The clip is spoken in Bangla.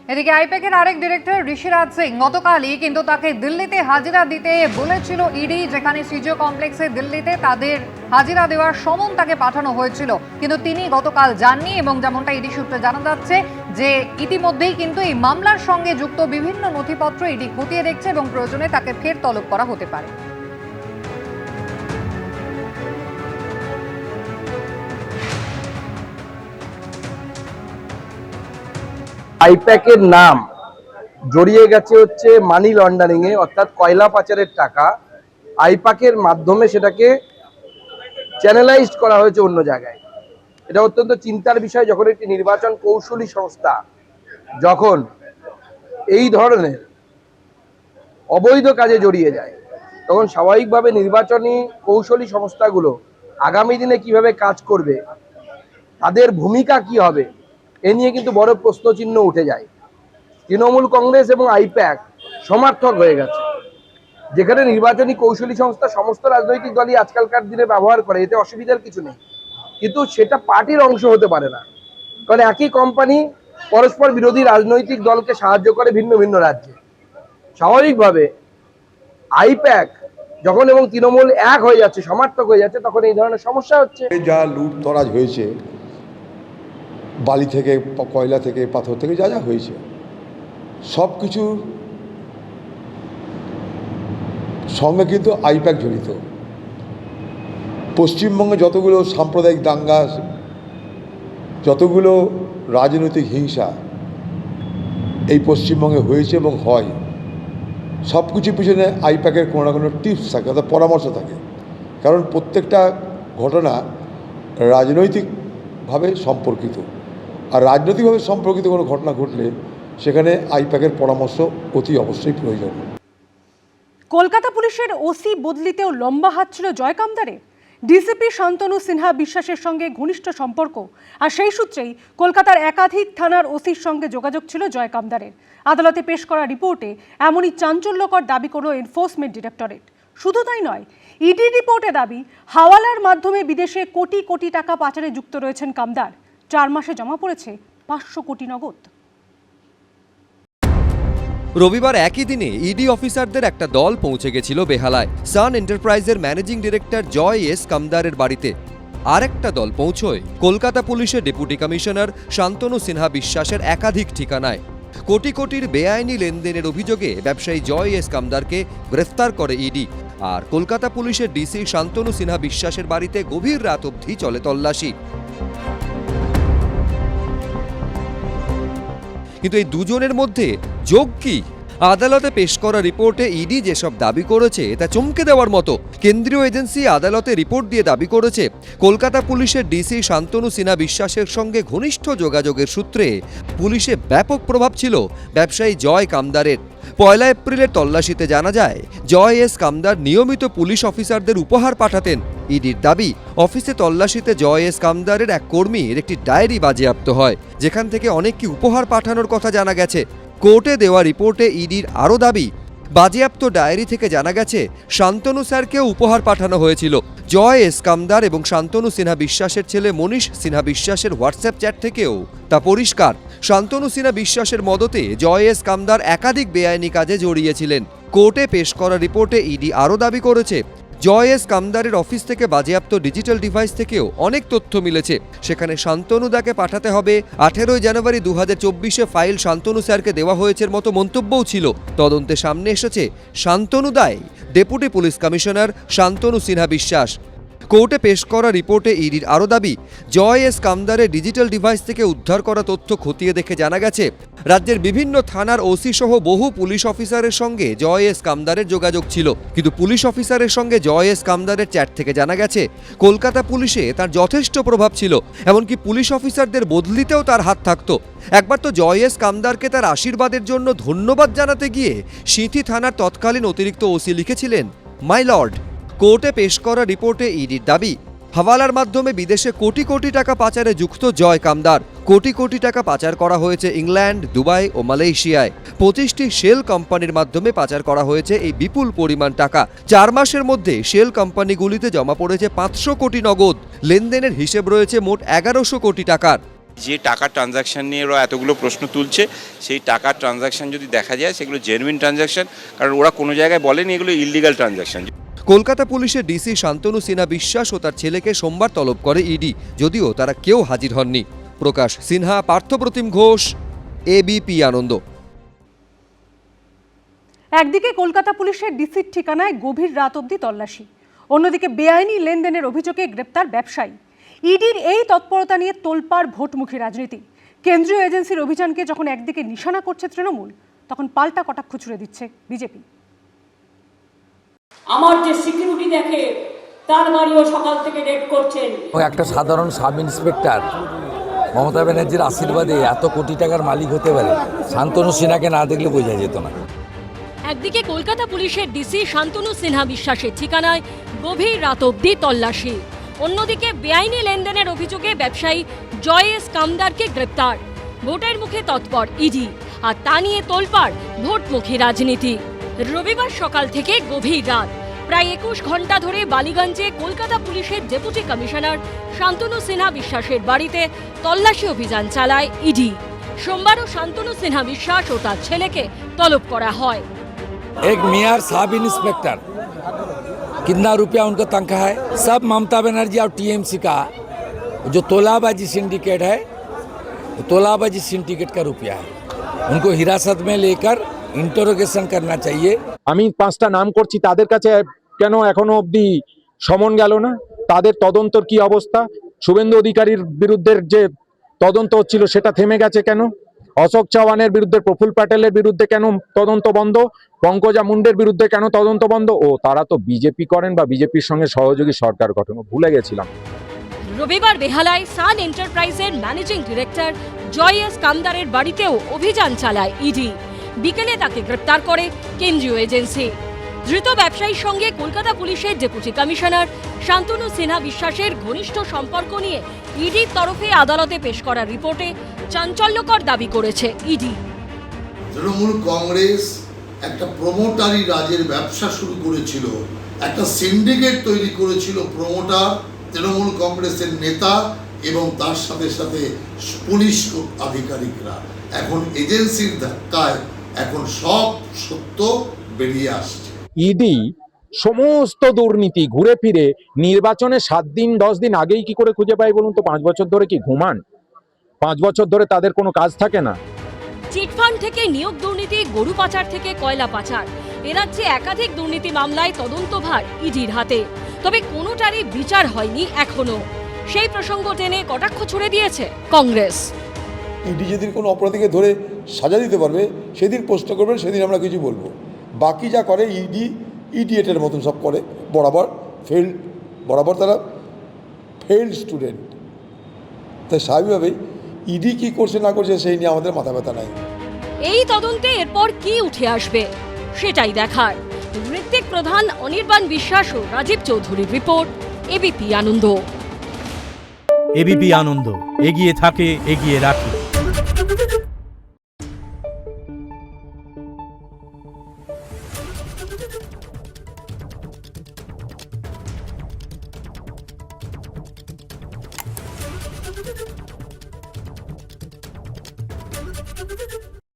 এদিকে আইপ্যাকের আরেক ডিরেক্টর ঋষিরাজ সিং গতকালই কিন্তু তাকে দিল্লিতে হাজিরা দিতে বলেছিল ইডি, যেখানে সিজিও কমপ্লেক্সে দিল্লিতে তাদের হাজিরা দেওয়ার সমন তাকে পাঠানো হয়েছিল, কিন্তু তিনি গতকাল যাননি। এবং যেমনটা ইডি সূত্রে জানা যাচ্ছে যে ইতিমধ্যেই কিন্তু এই মামলার সঙ্গে যুক্ত বিভিন্ন নথিপত্র ইডি খতিয়ে দেখছে এবং প্রয়োজনে তাকে ফের তলব করা হতে পারে। আইপ্যাকের নাম জড়িয়ে গেছে হচ্ছে মানি লন্ডারিং এ, অর্থাৎ কয়লা পাচারের টাকা আইপ্যাকের মাধ্যমে সেটাকে চ্যানেলাইজড করা হয়েছে অন্য জায়গায়। এটা অত্যন্ত চিন্তার বিষয়। যখন একটি নির্বাচন কৌশলী সংস্থা যখন এই ধরনের অবৈধ কাজে জড়িয়ে যায়, তখন স্বাভাবিকভাবে নির্বাচনী কৌশলী সংস্থাগুলো আগামী দিনে কিভাবে কাজ করবে, তাদের ভূমিকা কি হবে, এ নিয়ে কিন্তু বড় প্রশ্নচিহ্ন উঠে যায়। তৃণমূল কংগ্রেস এবং আইপ্যাক সমার্থক হয়ে গেছে, যেখানে নির্বাচনী কৌশলী সংস্থা সমস্ত রাজনৈতিক দলই আজকালকার দিনে ব্যবহার করে, এতে অসুবিধার কিছু নেই, কিন্তু সেটা পার্টির অংশ হতে পারে না। কারণ একই কোম্পানি পরস্পর বিরোধী রাজনৈতিক দলকে সাহায্য করে ভিন্ন ভিন্ন রাজ্যে। স্বাভাবিকভাবে আইপ্যাক যখন এবং তৃণমূল এক হয়ে যাচ্ছে, সমার্থক হয়ে যাচ্ছে, তখন এই ধরনের সমস্যা হচ্ছে। যা লুটতরাজ হয়েছে, বালি থেকে, কয়লা থেকে, পাথর থেকে যা যা হয়েছে, সব কিছুর সঙ্গে কিন্তু আইপ্যাক জড়িত। পশ্চিমবঙ্গে যতগুলো সাম্প্রদায়িক দাঙ্গা, যতগুলো রাজনৈতিক হিংসা এই পশ্চিমবঙ্গে হয়েছে এবং হয়, সব কিছুর পিছনে আইপ্যাকের কোনো না কোনো টিপস থাকে, অর্থাৎ পরামর্শ থাকে। কারণ প্রত্যেকটা ঘটনা রাজনৈতিকভাবে সম্পর্কিত, আর রাজনৈতিকভাবে সম্পর্কিত কোনো ঘটনা ঘটলে সেখানে আইপ্যাকের পরামর্শ অতি অবশ্যই প্রয়োজন। কলকাতা পুলিশের ওসি বদলিতেও লম্বা হাত ছিল জয় কামদারের। ডিসিপি শান্তনু সিনহা বিশ্বাসের সঙ্গে ঘনিষ্ঠ সম্পর্ক, আর সেই সূত্রেই কলকাতার একাধিক থানার ওসির সঙ্গে যোগাযোগ ছিল জয় কামদারের। আদালতে পেশ করা রিপোর্টে এমনই চাঞ্চল্যকর দাবি করল এনফোর্সমেন্ট ডিরেক্টরেট। শুধু তাই নয়, ইডি রিপোর্টে দাবি হাওয়ালার মাধ্যমে বিদেশে কোটি কোটি টাকা পাচারে যুক্ত রয়েছেন কামদার। 4 মাসে জমা পড়েছে 500 কোটি নগদ। রবিবার একই দিনে ইডি অফিসারদের একটা দল পৌঁছে গেছিল বেহালায় সান এন্টারপ্রাইজের ম্যানেজিং ডিরেক্টর জয় এস কামদারের বাড়িতে। আরেকটা দল পৌঁছয় কলকাতা পুলিশের ডেপুটি কমিশনার শান্তনু সিনহা বিশ্বাসের একাধিক ঠিকানায়। কোটি কোটির বেআইনি লেনদেনের অভিযোগে ব্যবসায়ী জয় এস কামদারকে গ্রেফতার করে ইডি, আর কলকাতা পুলিশের ডিসি শান্তনু সিনহা বিশ্বাসের বাড়িতে গভীর রাত অবধি চলে তল্লাশি। কিন্তু এই দুজনের মধ্যে যোগ কি? আদালতে পেশ করা রিপোর্টে ইডি যেসব দাবি করেছে তা চমকে দেওয়ার মতো। কেন্দ্রীয় এজেন্সি আদালতে রিপোর্ট দিয়ে দাবি করেছে কলকাতা পুলিশের ডিসি শান্তনু সিনহা বিশ্বাসের সঙ্গে ঘনিষ্ঠ যোগাযোগের সূত্রে পুলিশে ব্যাপক প্রভাব ছিল ব্যবসায়ী জয় কামদারের। 1 এপ্রিলের তল্লাশিতে জানা যায় জয় এস কামদার নিয়মিত পুলিশ অফিসারদের উপহার পাঠাতেন। ইডির দাবি, অফিসে তল্লাশিতে জয় এস কামদারের এক কর্মীর একটি ডায়েরি বাজেয়াপ্ত হয়, যেখান থেকে অনেককে উপহার পাঠানোর কথা জানা গেছে। কোর্টে দেওয়া রিপোর্টে ইডির আরও দাবি, বাজেয়াপ্ত ডায়েরি থেকে জানা গেছে শান্তনু স্যারকেও উপহার পাঠানো হয়েছিল। জয় এস কামদার এবং শান্তনু সিনহা বিশ্বাসের ছেলে মনীষ সিনহা বিশ্বাসের হোয়াটসঅ্যাপ চ্যাট থেকেও তা পরিষ্কার, শান্তনু সিনহা বিশ্বাসের মদতে জয় এস কামদার একাধিক বেআইনি কাজে জড়িয়েছিলেন। কোর্টে পেশ করা রিপোর্টে ইডি আরও দাবি করেছে জয় এস কামদারের অফিস থেকে বাজেয়াপ্ত ডিজিটাল ডিভাইস থেকেও অনেক তথ্য মিলেছে। সেখানে শান্তনুদাকে পাঠাতে হবে, 18 জানুয়ারি 2024 ফাইল শান্তনু স্যারকে দেওয়া হয়েছে মতো মন্তব্যও ছিল। তদন্তে সামনে এসেছে শান্তনুদাই deputy police commissioner Shantanu Sinha Biswas. কোর্টে পেশ করা রিপোর্টে ইডির আরও দাবি, জয় এস কামদারের ডিজিটাল ডিভাইস থেকে উদ্ধার করা তথ্য খতিয়ে দেখে জানা গেছে রাজ্যের বিভিন্ন থানার ওসি সহ বহু পুলিশ অফিসারের সঙ্গে জয় এস কামদারের যোগাযোগ ছিল। কিন্তু পুলিশ অফিসারের সঙ্গে জয় এস কামদারের চ্যাট থেকে জানা গেছে কলকাতা পুলিশে তার যথেষ্ট প্রভাব ছিল, এমনকি পুলিশ অফিসারদের বদলিতেও তার হাত থাকতো। একবার তো জয় এস কামদারকে তার আশীর্বাদের জন্য ধন্যবাদ জানাতে গিয়ে সিঁথি থানার তৎকালীন অতিরিক্ত ওসি লিখেছিলেন, মাই লর্ড। কোর্টে পেশ করা রিপোর্টে ইডির দাবি, হাওয়ালার মাধ্যমে বিদেশে কোটি কোটি টাকা পাচারে যুক্ত জয় কামদার। কোটি কোটি টাকা পাচার করা হয়েছে ইংল্যান্ড, দুবাই ও মালয়েশিয়ায়। 25টি শেল কোম্পানির মাধ্যমে পাচার করা হয়েছে এই বিপুল পরিমাণ টাকা। 4 মাসের মধ্যে শেল কোম্পানিগুলিতে জমা পড়েছে 500 কোটি নগদ। লেনদেনের হিসেব রয়েছে মোট 1100 কোটি টাকার। যে টাকা ট্রানজাকশন নিয়ে ওরা এতগুলো প্রশ্ন তুলছে, সেই টাকার ট্রানজাকশন যদি দেখা যায় সেগুলো জেনুইন ট্রানজাকশন, কারণ ওরা কোনো জায়গায় বলেনি এগুলো ইললিগাল ট্রানজাকশন। কলকাতা পুলিশের ডিসি শান্তনু সিনহা বিশ্বাস ও তার ছেলেকে সোমবার তলব করে ইডি, যদিও তারা কেউ হাজির হননি। প্রকাশ সিনহা, পার্থপ্রতিম ঘোষ, এবিপি আনন্দ। একদিকে কলকাতা পুলিশের ডিসির ঠিকানায় গভীর রাত অবধি তল্লাশি, অন্যদিকে বেআইনি লেনদেনের অভিযোগে গ্রেপ্তার ব্যবসায়ী। ইডির এই তৎপরতা নিয়ে তোলপাড় ভোটমুখী রাজনীতি। কেন্দ্রীয় এজেন্সির অভিযানকে যখন একদিকে নিশানা করছে তৃণমূল, তখন পাল্টা কটাক্ষ ছুড়ে দিচ্ছে বিজেপি। আমার যে সিকিউরিটি দেখে তার বাড়িও সকাল থেকে রেড করছেন। একটা সাধারণ সাব ইন্সপেক্টর মমতা ব্যানার্জির আশীর্বাদে এত কোটি টাকার মালিক হতে পারে, শান্তনু সিনহাকে না দেখলে বোঝা যেত না। একদিকে কলকাতা পুলিশের ডিসি শান্তনু সিনহা বিশ্বাসের ঠিকানায় গভীর রাত অবধি তল্লাশি, অন্যদিকে বেআইনি লেনদেনের অভিযোগে ব্যবসায়ী জয় এস কামদারকে গ্রেপ্তার। ভোটের মুখে তৎপর ইডি, আর তা নিয়ে তোলপাড় ভোটমুখী রাজনীতি। রবিবার সকাল থেকে গভীর রাত, প্রায় 21 ঘন্টা ধরে বালিগঞ্জে কলকাতা পুলিশের ডেপুটি কমিশনার শান্তনু সিনহা বিশ্বাসের বাড়িতে তল্লাশি অভিযান চালায় ইডি। সোমবারও শান্তনু সিনহা বিশ্বাস ও তার ছেলেকে তলব করা হয়। एक मेयर साहब इंस्पेक्टर, कितना रुपया उनका तनख्वाह है, सब ममता बनर्जी और टीएमसी का जो तोलाबाजी सिंडिकेट है, तोलाबाजी सिंडिकेट का रुपया है। उनको हिरासत में लेकर इंटरोगेशन करना चाहिए। আমি 5টা নাম করছি, তাদের কাছে কেন এখনো অবধি সমন গেল না? তাদের তদন্তর কি অবস্থা? শুভেন্দু অধিকারীর বিরুদ্ধে যে তদন্ত হচ্ছিল সেটা থেমে গেছে কেন? অশোক চৌহানের বিরুদ্ধে, প্রফুল্ল প্যাটেলের বিরুদ্ধে কেন তদন্ত বন্ধ? পঙ্কজা মুন্ডের বিরুদ্ধে কেন তদন্ত বন্ধ? ও তারা তো বিজেপি করেন বা বিজেপির সঙ্গে সহযোগী সরকার গঠন, ভুলে গেছিলাম। রবিবার বেহালায় সান এন্টারপ্রাইজের ম্যানেজিং ডিরেক্টর জয় এস কামদারের বাড়িতেও অভিযান চালায় ইডি। বিকেলে তাকে গ্রেপ্তার করে কেন্দ্রীয় এজেন্সি। ধৃত ব্যবসায়ীর সঙ্গে কলকাতা পুলিশের ডেপুটি কমিশনার শান্তনু সিনহা বিশ্বাসের ঘনিষ্ঠ সম্পর্ক নিয়ে ইডির তরফে আদালতে পেশ করা রিপোর্টে চাঞ্চল্যকর দাবি করেছে ইডি। তৃণমূল কংগ্রেস একটা প্রমোটারি রাজের ব্যবসা শুরু করেছিল, একটা সিন্ডিকেট তৈরি করেছিল প্রমোটার, তৃণমূল কংগ্রেসের নেতা এবং তার সাথে সাথে পুলিশ আধিকারিকরা। এখন এজেন্সির ধাক্কায় এখন সব সত্য বেরিয়ে আসছে। ইডি সমস্ত দুর্নীতি ঘুরে ফিরে নির্বাচনে 7 দিন 10 দিন আগেই কি করে খুঁজে পায় বলুন তো? 5 বছর ধরে কি ঘুমান? 5 বছর ধরে তাদের কোনো কাজ থাকে না? চিটফান্ড থেকে নিয়োগ দুর্নীতি, গরু পাচার থেকে কয়লা পাচার, এ রাজ্যে একাধিক দুর্নীতি মামলায় তদন্তভার ইডির হাতে। তবে কোনোটারই বিচার হয়নি এখনো। সেই প্রসঙ্গ টেনে কটাক্ষ ছুড়ে দিয়েছে কংগ্রেস। ইডি যেদিন কোনো অপরাধীকে ধরে সাজা দিতে পারবে সেদিন প্রশ্ন করবেন, সেদিন আমরা কিছু বলবো। বাকি যা করে ইডি ইডিয়েটের মতন সব করে, বরাবর তারা ফেইল্ড স্টুডেন্ট। তাই স্বাভাবিকভাবেই ইডি কি করছে না করছে সেই নিয়ে আমাদের মাথা ব্যথা নাই। এই তদন্তে এরপর কি উঠে আসবে সেটাই দেখার। ঋত্বিক প্রধান, অনির্বাণ বিশ্বাস ও রাজীব চৌধুরীর রিপোর্ট, এবিপি আনন্দ। এবিপি আনন্দ, এগিয়ে থাকে, এগিয়ে রাখে। Thank you.